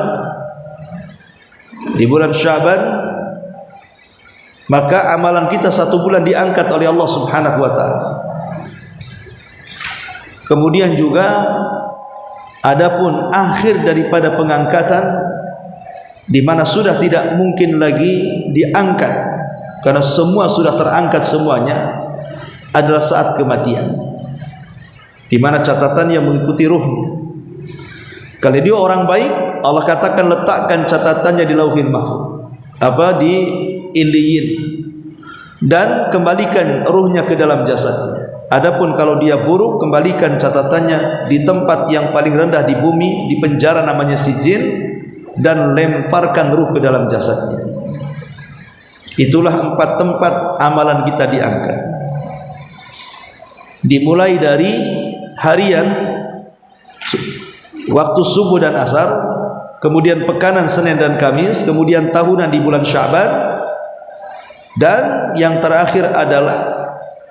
maka amalan kita 1 bulan diangkat oleh Allah Subhanahu wa Ta'ala. Kemudian juga adapun akhir daripada pengangkatan, di mana sudah tidak mungkin lagi diangkat karena semua sudah terangkat semuanya, adalah saat kematian, di mana catatannya mengikuti ruhnya. Kalau dia orang baik, Allah katakan letakkan catatannya di Lauhil Mahfuz, di Illiyin, dan kembalikan ruhnya ke dalam jasadnya. Adapun kalau dia buruk, kembalikan catatannya di tempat yang paling rendah di bumi, di penjara namanya Sijin, dan lemparkan ruh ke dalam jasadnya. Itulah 4 tempat amalan kita diangkat. Dimulai dari harian, waktu subuh dan asar, kemudian pekanan Senin dan Kamis, kemudian tahunan di bulan Sya'ban, dan yang terakhir adalah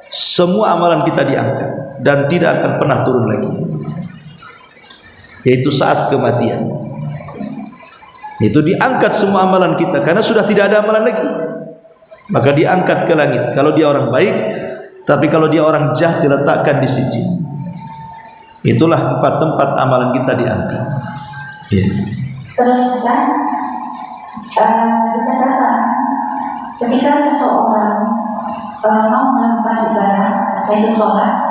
semua amalan kita diangkat dan tidak akan pernah turun lagi, yaitu saat kematian. Itu diangkat semua amalan kita karena sudah tidak ada amalan lagi, maka diangkat ke langit kalau dia orang baik. Tapi kalau dia orang jahat diletakkan di sijin. Itulah 4 tempat amalan kita diangkat. Terus kan dikatakan ketika seseorang mau melakukan ibadah, yaitu sholat,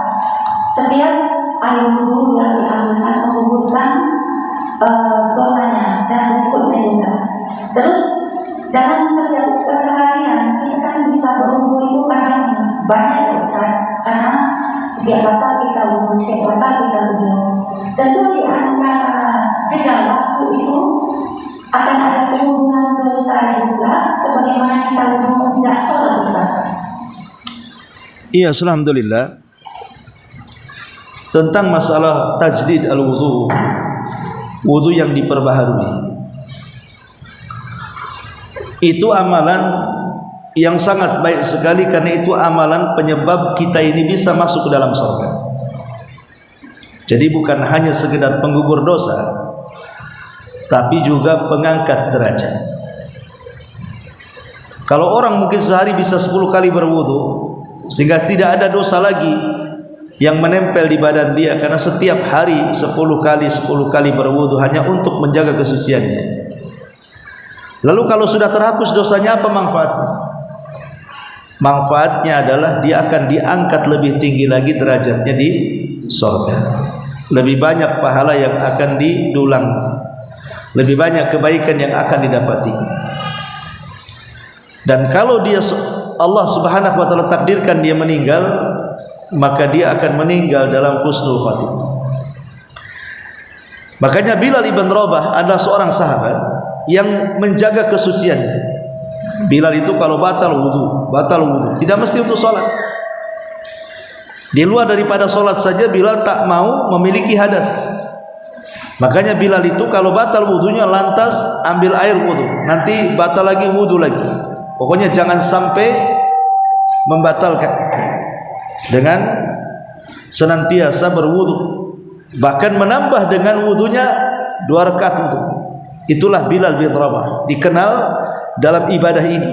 setiap air wudhu yang diambilkan menggugurkan dosanya dan berikutnya juga. Terus dalam setiap keseharian kita kan bisa berwudhu itu kadang banyak Ustaz, karena setiap batal kita wudhu, setiap batal kita wudhu. Tentu di antara jeda waktu itu akan ada pengurangan dosa juga, sebagaimana kita wudhu tidak sholat Ustaz. Iya, alhamdulillah. Tentang masalah tajdid al-wudu, wudu yang diperbaharui, itu amalan yang sangat baik sekali, karena itu amalan penyebab kita ini bisa masuk ke dalam surga. Jadi bukan hanya sekedar penggugur dosa, tapi juga pengangkat derajat. Kalau orang mungkin sehari bisa 10 kali berwudu, sehingga tidak ada dosa lagi yang menempel di badan dia, karena setiap hari 10 kali berwudu hanya untuk menjaga kesuciannya. Lalu kalau sudah terhapus dosanya, apa manfaatnya? Manfaatnya adalah dia akan diangkat lebih tinggi lagi derajatnya di surga. Lebih banyak pahala yang akan didulang, lebih banyak kebaikan yang akan didapati. Dan kalau dia Allah Subhanahu wa Ta'ala takdirkan dia meninggal maka dia akan meninggal dalam husnul khatimah. Makanya Bilal ibn Rabah adalah seorang sahabat yang menjaga kesuciannya. Bilal itu kalau batal wudu, tidak mesti untuk sholat. Di luar daripada sholat saja Bilal tak mau memiliki hadas. Makanya Bilal itu kalau batal wudunya lantas ambil air wudu, nanti batal lagi wudu lagi. Pokoknya jangan sampai membatalkan dengan senantiasa berwudu, bahkan menambah dengan wudunya 2 rakaat wudu. Itulah Bilal bin Rabah, dikenal dalam ibadah ini.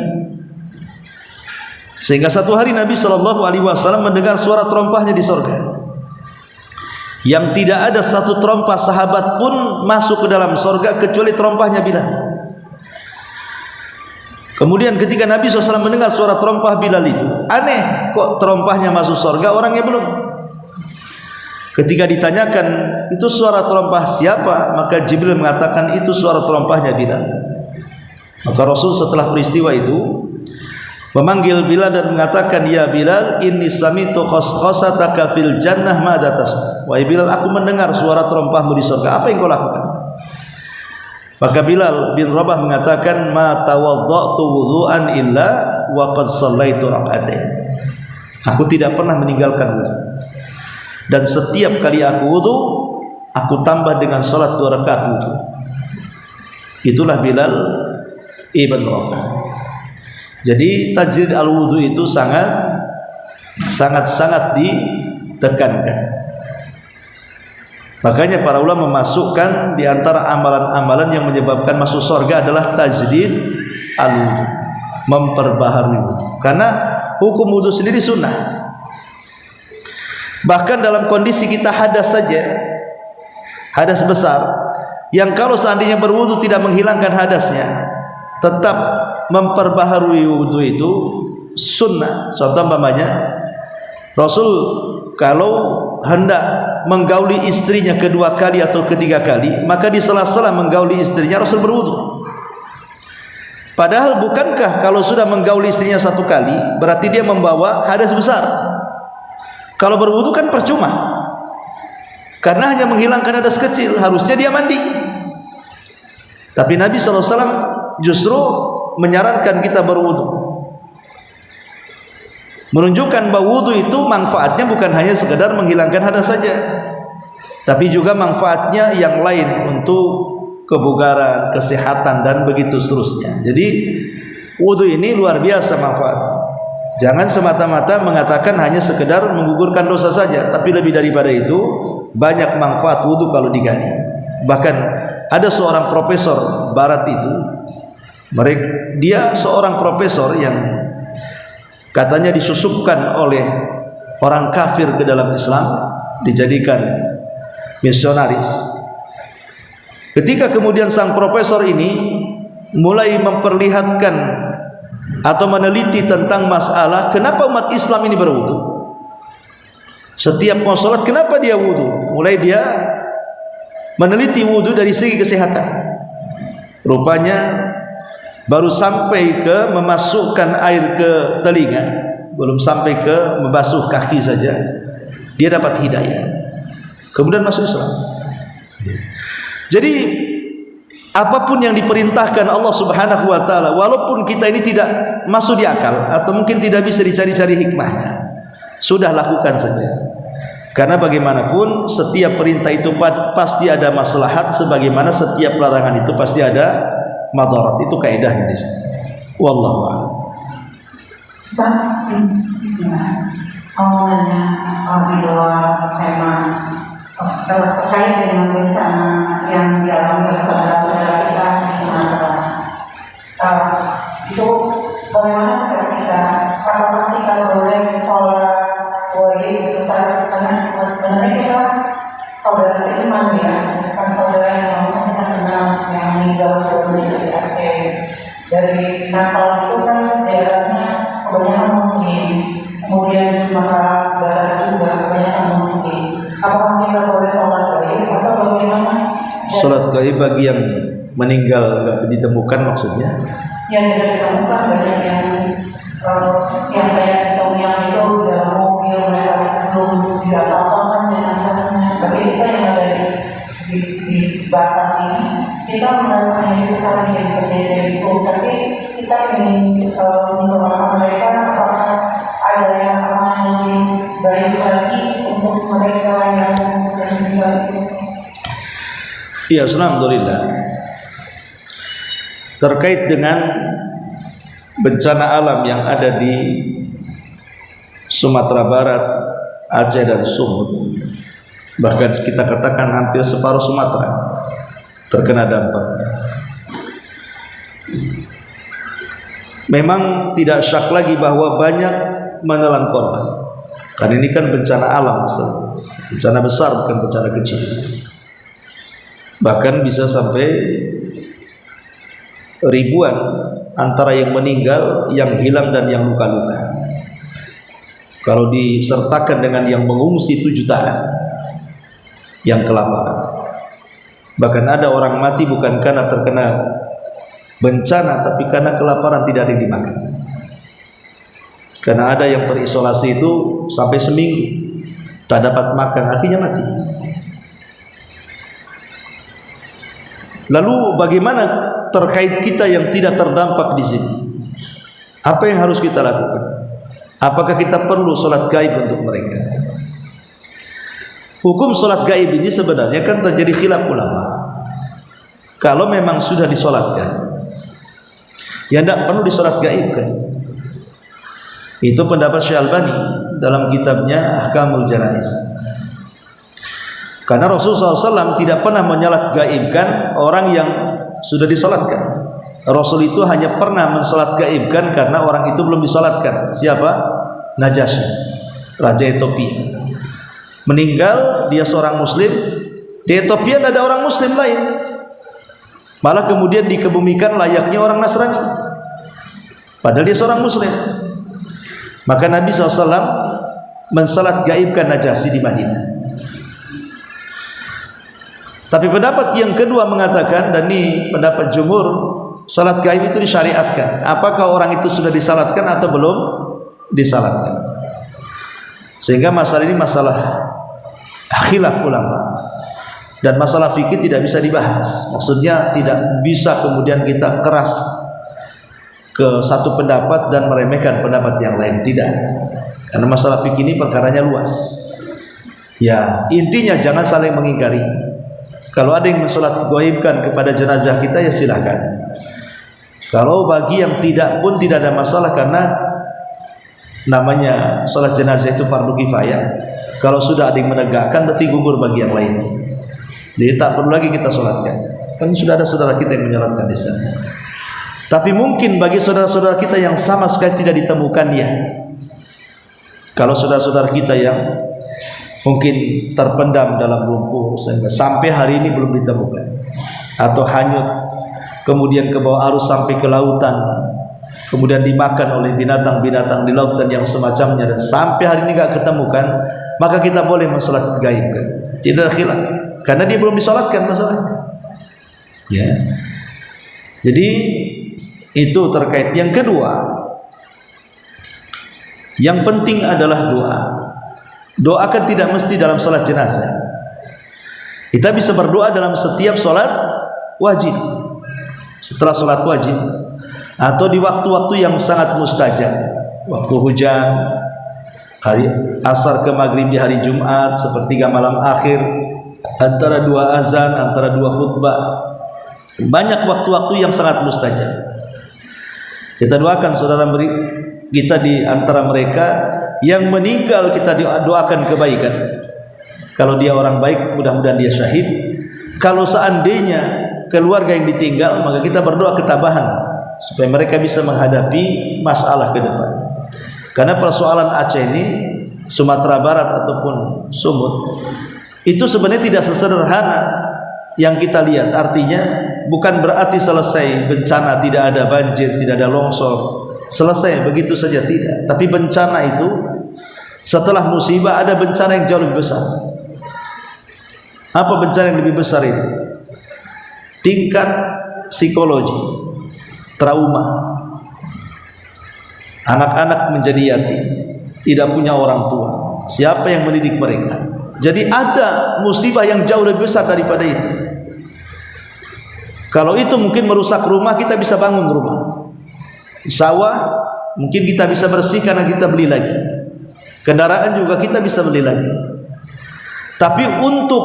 Sehingga satu hari Nabi SAW mendengar suara terompahnya di surga, yang tidak ada satu terompah sahabat pun masuk ke dalam surga kecuali terompahnya Bilal. Kemudian ketika Nabi SAW mendengar suara terompah Bilal itu, aneh, kok terompahnya masuk surga, orangnya belum. Ketika ditanyakan itu suara terompah siapa, maka Jibril mengatakan itu suara terompahnya Bilal. Maka Rasul setelah peristiwa itu memanggil Bilal dan mengatakan, ya Bilal, inni samitu khosataka fil jannah ma'adha tasna. Wahai Bilal, aku mendengar suara terompahmu di surga, apa yang kau lakukan? Maka Bilal bin Rabah mengatakan, ma tawadda'tu wudu'an illa wa qad shallaitu rak'atain. Aku tidak pernah meninggalkan wudu, dan setiap kali aku wudu, aku tambah dengan salat 2 rakaat wudu. Itulah Bilal ibn Rabah. Jadi tajrid al-wudu itu sangat ditekankan. Makanya para ulama memasukkan di antara amalan-amalan yang menyebabkan masuk surga adalah tajrid al-wudu, memperbaharui wudu. Karena hukum wudu sendiri sunnah. Bahkan dalam kondisi kita hadas saja, hadas besar, yang kalau seandainya berwudu tidak menghilangkan hadasnya, tetap memperbaharui wudu itu sunnah. Contoh umpamanya Rasul kalau hendak menggauli istrinya kedua kali atau ketiga kali, maka di sela-sela menggauli istrinya Rasul berwudu. Padahal bukankah kalau sudah menggauli istrinya 1 kali berarti dia membawa hadas besar? Kalau berwudu kan percuma, karena hanya menghilangkan hadas kecil, harusnya dia mandi. Tapi Nabi SAW justru menyarankan kita berwudu, menunjukkan bahwa wudu itu manfaatnya bukan hanya sekedar menghilangkan hadas saja, tapi juga manfaatnya yang lain untuk kebugaran, kesehatan, dan begitu seterusnya. Jadi wudu ini luar biasa manfaatnya. Jangan semata-mata mengatakan hanya sekedar menggugurkan dosa saja, tapi lebih daripada itu banyak manfaat wudu kalau digali. Bahkan ada seorang profesor barat itu, dia seorang profesor yang katanya disusupkan oleh orang kafir ke dalam Islam, dijadikan misionaris. Ketika kemudian sang profesor ini mulai memperlihatkan atau meneliti tentang masalah kenapa umat Islam ini berwudu, setiap mau sholat kenapa dia wudu, mulai dia meneliti wudu dari segi kesehatan. Rupanya baru sampai ke memasukkan air ke telinga, belum sampai ke membasuh kaki saja, dia dapat hidayah, kemudian masuk Islam. Jadi apapun yang diperintahkan Allah Subhanahu wa taala, walaupun kita ini tidak masuk di akal atau mungkin tidak bisa dicari-cari hikmahnya, sudah lakukan saja. Karena bagaimanapun setiap perintah itu pasti ada maslahat, sebagaimana setiap larangan itu pasti ada madarat. Itu kaidahnya di sini. Wallahu a'lam. Awalnya di luar tema terkait dengan bencana yang dialami oleh saudara-saudara kita di Sumatera. Itu bagaimana sikap kita? Apakah kita boleh sholat wajib besar? Karena sebenarnya kita saudara seiman ya, bukan saudara yang langsung kita kenal yang meninggal dari Aceh. Dari Natal itu kan daerahnya kebanyakan Muslim, kemudian di Sumatera Barat juga kebanyakan Muslim. Apakah kita boleh sholat gaib atau bagaimana? Sholat gaib bagi yang meninggal nggak ditemukan maksudnya? Yang tidak ditemukan banyak yang kayak yang itu dalam mobil mereka belum diapa-apakan jenazahnya. Bagi kita yang ada di Batam ini, kita merasa ini sekarang yang terjadi itu, tapi kita ingin mendoakan mereka apakah ada yang lebih baik lagi untuk mereka yang meninggal itu. Iya, alhamdulillah. Terkait dengan bencana alam yang ada di Sumatera Barat, Aceh dan Sumut, bahkan kita katakan hampir separuh Sumatera terkena dampak. Memang tidak syak lagi bahwa banyak menelan korban, karena ini kan bencana alam, bencana besar bukan bencana kecil. Bahkan bisa sampai ribuan antara yang meninggal, yang hilang dan yang luka-luka. Kalau disertakan dengan yang mengungsi itu jutaan yang kelaparan. Bahkan ada orang mati bukan karena terkena bencana, tapi karena kelaparan, tidak ada yang dimakan. Karena ada yang terisolasi itu sampai seminggu tak dapat makan, akhirnya mati. Lalu bagaimana terkait kita yang tidak terdampak di sini? Apa yang harus kita lakukan? Apakah kita perlu sholat gaib untuk mereka? Hukum sholat gaib ini sebenarnya kan terjadi khilaf ulama. Kalau memang sudah disolatkan, ya tidak perlu disolat gaibkan. Itu pendapat Syekh Albani dalam kitabnya Ahkamul Janaiz. Karena Rasulullah SAW tidak pernah menyolat gaibkan orang yang sudah disolatkan. Rasul itu hanya pernah mensolat gaibkan karena orang itu belum disolatkan. Siapa? Najasyi, Raja Ethiopia. Meninggal, dia seorang muslim. Di Ethiopia ada orang muslim lain, malah kemudian dikebumikan layaknya orang Nasrani, padahal dia seorang muslim. Maka Nabi SAW mensalat gaibkan Najasyi di Madinah. Tapi pendapat yang kedua mengatakan, dan ini pendapat jumhur, salat gaib itu disyariatkan. Apakah orang itu sudah disalatkan atau belum disalatkan? Sehingga masalah ini masalah khilaf ulama, dan masalah fikih tidak bisa dibahas. Maksudnya tidak bisa kemudian kita keras ke satu pendapat dan meremehkan pendapat yang lain, tidak. Karena masalah fikih ini perkaranya luas. Ya, intinya jangan saling mengingkari. Kalau ada yang mensolat gaibkan kepada jenazah kita, ya silahkan. Kalau bagi yang tidak pun tidak ada masalah, karena namanya solat jenazah itu fardu kifayah. Kalau sudah ada yang menegakkan, berarti gugur bagi yang lain. Jadi tak perlu lagi kita solatkan. Kan sudah ada saudara kita yang menyolatkan di sana. Tapi mungkin bagi saudara-saudara kita yang sama sekali tidak ditemukan, ya. Kalau saudara-saudara kita yang mungkin terpendam dalam lumpur sehingga sampai hari ini belum ditemukan, atau hanyut kemudian ke bawah arus sampai ke lautan, kemudian dimakan oleh binatang-binatang di laut dan yang semacamnya, dan sampai hari ini tidak ketemukan, maka kita boleh mensolat gaibkan. Tidak khilaf, karena dia belum disolatkan masalahnya. Ya. Jadi itu terkait. Yang kedua, yang penting adalah doa. Doa kan tidak mesti dalam sholat jenazah. Kita bisa berdoa dalam setiap sholat wajib, setelah sholat wajib, atau di waktu-waktu yang sangat mustajab, waktu hujan, hari asar ke maghrib di hari Jumat, sepertiga malam akhir, antara dua azan, antara dua khutbah. Banyak waktu-waktu yang sangat mustajab. Kita doakan saudara kita di antara mereka yang meninggal, kita doakan kebaikan. Kalau dia orang baik, mudah-mudahan dia syahid. Kalau seandainya keluarga yang ditinggal, maka kita berdoa ketabahan supaya mereka bisa menghadapi masalah ke depan. Karena persoalan Aceh ini, Sumatera Barat ataupun Sumut, itu sebenarnya tidak sesederhana yang kita lihat. Artinya bukan berarti selesai bencana, tidak ada banjir, tidak ada longsor, selesai begitu saja, tidak. Tapi bencana itu, setelah musibah ada bencana yang jauh lebih besar. Apa bencana yang lebih besar itu? Tingkat psikologi, trauma. Anak-anak menjadi yatim, tidak punya orang tua, Siapa yang mendidik mereka? Jadi ada musibah yang jauh lebih besar daripada itu. Kalau itu mungkin merusak rumah, kita bisa bangun rumah. Sawah mungkin kita bisa bersih karena kita beli lagi. Kendaraan juga kita bisa beli lagi. Tapi untuk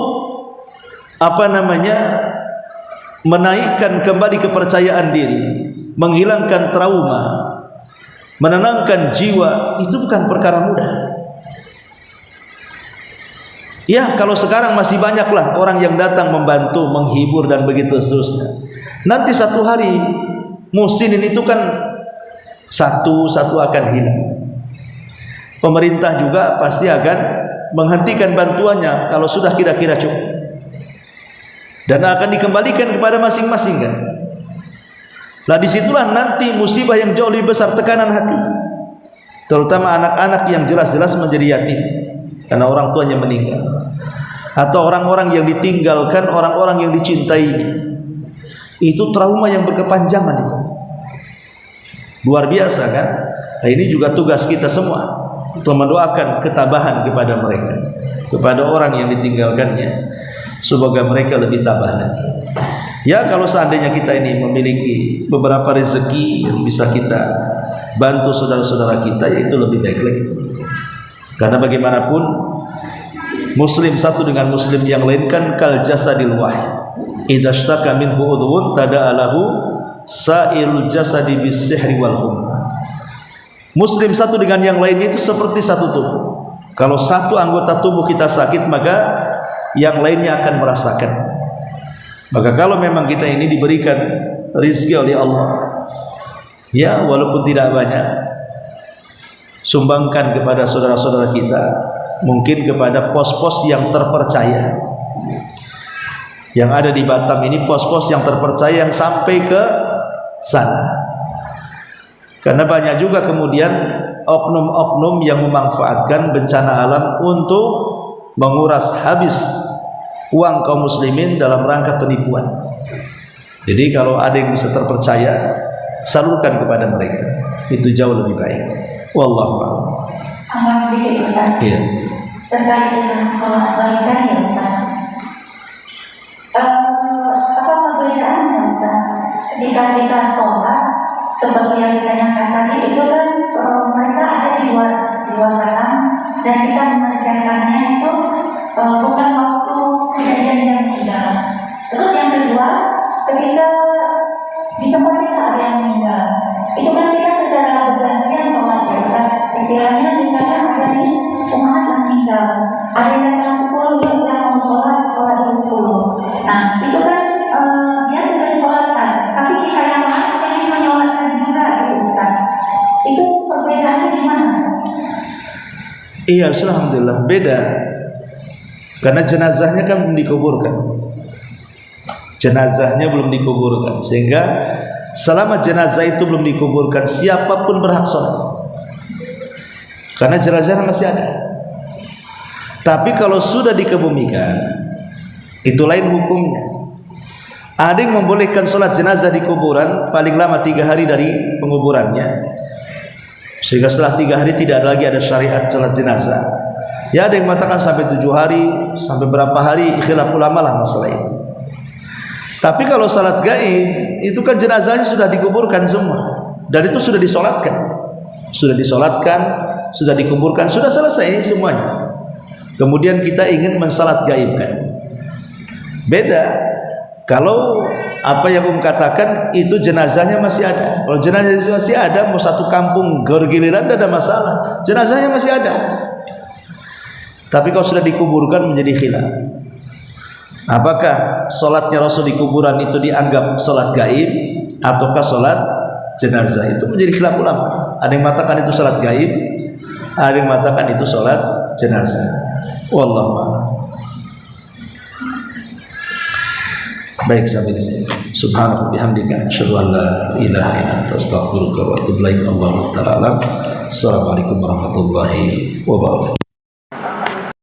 menaikkan kembali kepercayaan diri, menghilangkan trauma, menenangkan jiwa, itu bukan perkara mudah. Ya, kalau sekarang masih banyaklah orang yang datang membantu, menghibur dan begitu seterusnya. Nanti satu hari muhsinin itu kan satu akan hilang. Pemerintah juga pasti akan menghentikan bantuannya kalau sudah kira-kira cukup, dan akan dikembalikan kepada masing-masing kan. Nah, disitulah nanti musibah yang jauh lebih besar, tekanan hati, terutama anak-anak yang jelas-jelas menjadi yatim karena orang tuanya meninggal, atau orang-orang yang ditinggalkan, orang-orang yang dicintainya. Itu trauma yang berkepanjangan, itu luar biasa kan. Nah, ini juga tugas kita semua untuk mendoakan ketabahan kepada mereka, kepada orang yang ditinggalkannya, semoga mereka lebih tabah lagi. Ya, kalau seandainya kita ini memiliki beberapa rezeki yang bisa kita bantu saudara-saudara kita, ya itu lebih baik lagi. Karena bagaimanapun muslim satu dengan muslim yang lain kan kal jasadil wahid. Idza ishtaka minhu udhun tada'alahu sa'irul jasadi bis-sihri wal humma. Muslim satu dengan yang lain itu seperti satu tubuh. Kalau satu anggota tubuh kita sakit, maka yang lainnya akan merasakan. Maka kalau memang kita ini diberikan rezeki oleh Allah, ya walaupun tidak banyak, sumbangkan kepada saudara-saudara kita, mungkin kepada pos-pos yang terpercaya. Yang ada di Batam ini pos-pos yang terpercaya yang sampai ke sana. Karena banyak juga kemudian oknum-oknum yang memanfaatkan bencana alam untuk menguras habis uang kaum muslimin dalam rangka penipuan. Jadi kalau ada yang bisa terpercaya, salurkan kepada mereka, itu jauh lebih baik. Wallahu a'lam. Sedikit Ustaz. Iya. Terkait dengan sholat gaib tadi ya Ustaz. Apa perbedaannya Ustaz ketika kita sholat seperti yang ditanyakan tadi, itu kan mereka ada di luar malam dan kita mengerjakannya itu bukan waktu kejadian yang meninggal. Terus yang kedua, ketika di tempat kita ada yang meninggal, itu kan kita secara bergantian sholat ya Ustaz. Istilahnya misalnya ada nih umat meninggal, ada yang datang 10, dia udah mau sholat dulu 10. Nah itu kan dia sudah disolatkan, tapi kita yang ingin menyolatkan juga gitu Ustaz. Itu perbedaannya gimana Ustaz? Iya, alhamdulillah beda. Karena jenazahnya kan belum dikuburkan. Jenazahnya belum dikuburkan, sehingga selama jenazah itu belum dikuburkan, siapapun berhak sholat. Karena jenazah masih ada. Tapi kalau sudah dikebumikan, itu lain hukumnya. Ada yang membolehkan sholat jenazah di kuburan paling lama 3 hari dari penguburannya, sehingga setelah 3 hari tidak lagi ada syariat sholat jenazah. Ya, ada yang mengatakan sampai 7 hari, sampai berapa hari, khilaf ulama lah masalah ini. Tapi kalau sholat gaib, itu kan jenazahnya sudah dikuburkan semua, dan itu sudah disolatkan, sudah dikuburkan, sudah selesai semuanya. Kemudian kita ingin mensalat gaibkan, beda. Kalau apa yang katakan itu jenazahnya masih ada. Kalau jenazahnya masih ada, mau satu kampung gergiliran tidak ada masalah, jenazahnya masih ada. Tapi kalau sudah dikuburkan menjadi khilaf. Apakah sholatnya Rasul di kuburan itu dianggap sholat gaib ataukah sholat jenazah? Itu menjadi khilaf ulama. Ada yang mengatakan itu sholat gaib, ada yang mengatakan itu sholat jenazah. Wallahu a'lam. Baik, sampai di sini. Subhanallah bihamdika asyhadu an la ilaha illa anta astaghfiruka wa atubu ilaik. Allahu ta'ala. Assalamualaikum warahmatullahi wabarakatuh.